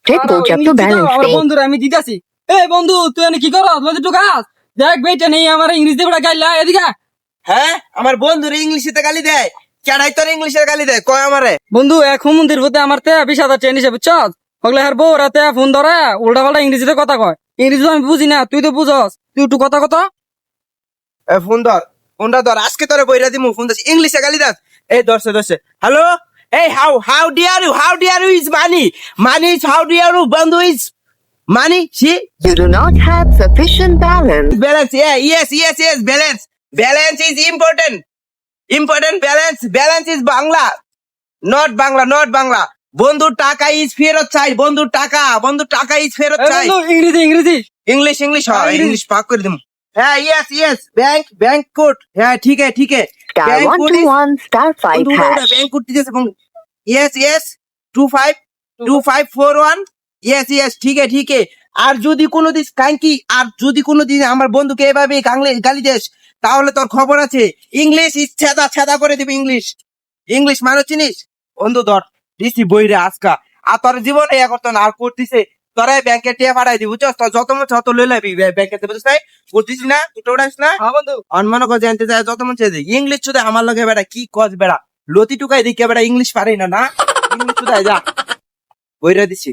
project to balance আমার it. বন্ধুরা আমি দিতাছি। এই বন্ধু তুই এনে কি করস? লতি টু কাজ দেখ বেটা নেই আমার ইংরেজি বড় গাইলা এদিকে। হ্যাঁ আমার বন্ধুরে ইংলিশে গালি দেয়, কেডাই তোর ইংলিশের গালি দেয় কয় আমারে? বন্ধু এক হুমন্দির ভূতে আমার তে 20,000 টাকা নিছে বুঝছস? হগলে হার বউ রাতে ফোন ধরে উল্টা পাল্টা ইংরেজিতে কথা কয়। ইংরেজি তো আমি বুঝি না, তুই তো বুঝস, তুই একটু কথা কথা। ফোনটা ধর আজকে তোরে বইরা দিমু। ফোন দিস ইংলিশে গালি দাস। এই ধরছে হ্যালো, এই how dear you is money is how dear you বন্ধু is money see You do not have sufficient balance. balance. Yeah, yes, balance is important. Balance is bangla, not bangla. বন্ধু টাকা is ফেরত চাই, বন্ধু টাকা is ফেরত এই চাই। বন্ধু ইংরেজি इंग्लिश हाँ English. इंग्लिश पाक कर दूं। हाँ यस बैंक कोड। हाँ ठीक है Star bank 121 star 5 hash. Bank code जैसे यस 2541 यस ठीक है আর যদি কোনোদিন কাঙ্কি আর যদি কোনোদিন আমার বন্ধুকে এভাবে গালি দেস তাহলে তোর খবর আছে। ইংলিশ ছেদা করে দিবি। ইংলিশ মানে চিনিস বন্ধু? ধর দিছি বইরে আজকা আর তোর জীবনে এখন তো আর করতেছে তোরা ব্যাংকে টিয়া পাঠাই দিবি বুঝছস? তোর যত মন তত লই লাবি ব্যাংকে বুঝছিস না? করতিস না তুই উড়াইস না। হ্যাঁ বন্ধু অনমন করে জানতে চাই যত মন চাই ইংলিশ চুদে আমার লগে বেড়া কি কস বেড়া লতি টুকাই দেখে বেড়া ইংলিশ পারে না ইংলিশ চুদাই যা বইরা দিছি।